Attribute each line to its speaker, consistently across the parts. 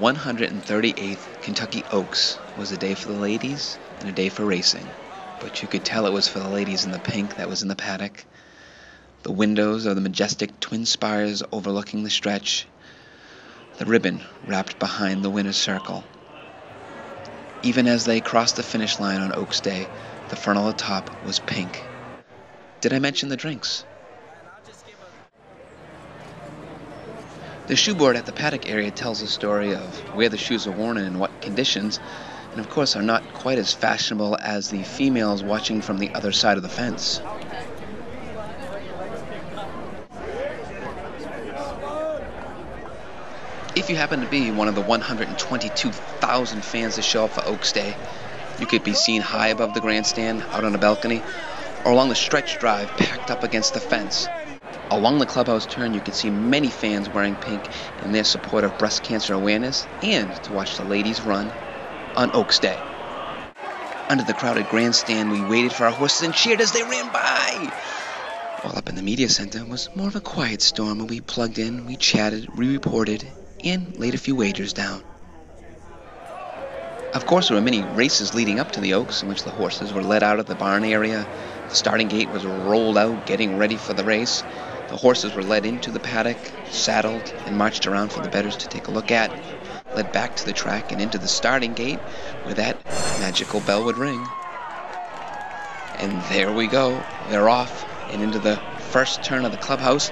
Speaker 1: 138th Kentucky Oaks was a day for the ladies and a day for racing, but you could tell it was for the ladies in the pink that was in the paddock. The windows of the majestic twin spires overlooking the stretch, the ribbon wrapped behind the winner's circle. Even as they crossed the finish line on Oaks Day, the front of the top was pink. Did I mention the drinks? The shoe board at the paddock area tells a story of where the shoes are worn and in what conditions, and of course are not quite as fashionable as the females watching from the other side of the fence. If you happen to be one of the 122,000 fans that show up for Oaks Day, you could be seen high above the grandstand, out on a balcony, or along the stretch drive packed up against the fence. Along the clubhouse turn, you could see many fans wearing pink in their support of breast cancer awareness and to watch the ladies run on Oaks Day. Under the crowded grandstand, we waited for our horses and cheered as they ran by. While up in the media center was more of a quiet storm, and we plugged in, we chatted, we reported, and laid a few wagers down. Of course, there were many races leading up to the Oaks in which the horses were led out of the barn area. The starting gate was rolled out, getting ready for the race. The horses were led into the paddock, saddled, and marched around for the bettors to take a look at, led back to the track and into the starting gate, where that magical bell would ring. And there we go. They're off and into the first turn of the clubhouse.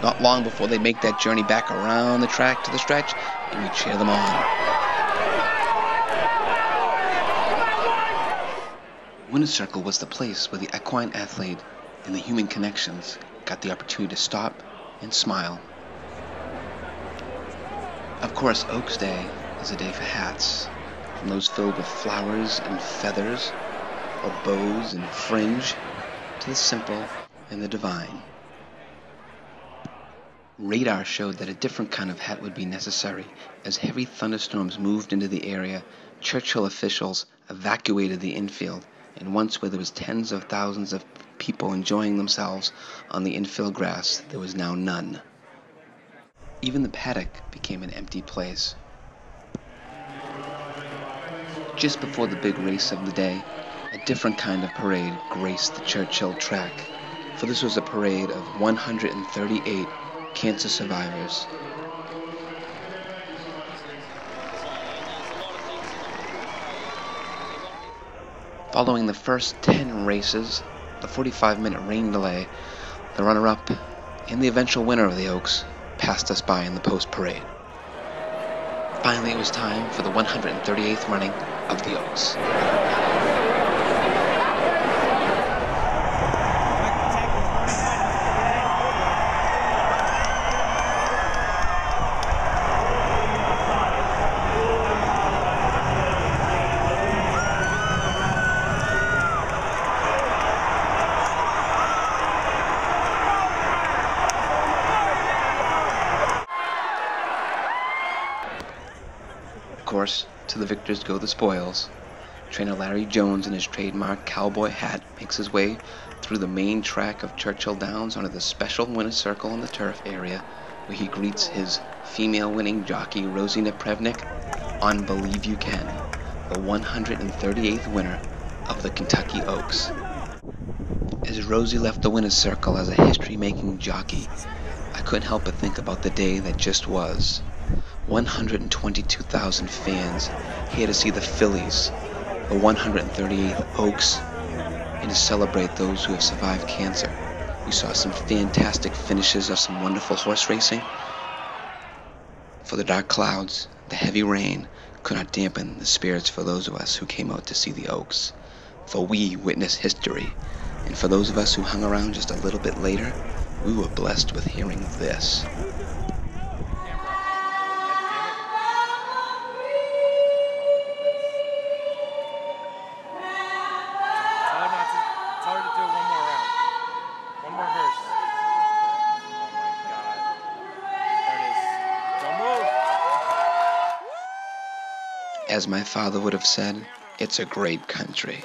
Speaker 1: Not long before they make that journey back around the track to the stretch, and we cheer them on. Winner's Circle was the place where the equine athlete and the human connections got the opportunity to stop and smile. Of course, Oaks Day is a day for hats, from those filled with flowers and feathers, or bows and fringe, to the simple and the divine. Radar showed that a different kind of hat would be necessary. As heavy thunderstorms moved into the area, Churchill officials evacuated the infield, and once where there was tens of thousands of people enjoying themselves on the infield grass, there was now none. Even the paddock became an empty place. Just before the big race of the day, a different kind of parade graced the Churchill track, for this was a parade of 138 cancer survivors. Following the first 10 races, the 45-minute rain delay, the runner-up and the eventual winner of the Oaks passed us by in the post-parade. Finally, it was time for the 138th running of the Oaks. Of course, to the victors go the spoils. Trainer Larry Jones in his trademark cowboy hat makes his way through the main track of Churchill Downs onto the special winner's circle in the turf area, where he greets his female winning jockey Rosie Naprevnik on Believe You Can, the 138th winner of the Kentucky Oaks. As Rosie left the winner's circle as a history-making jockey, I couldn't help but think about the day that just was. 122,000 fans here to see the fillies, the 138th Oaks, and to celebrate those who have survived cancer. We saw some fantastic finishes of some wonderful horse racing. For the dark clouds, the heavy rain could not dampen the spirits for those of us who came out to see the Oaks. For we witnessed history, and for those of us who hung around just a little bit later, we were blessed with hearing this. As my father would have said, it's a great country.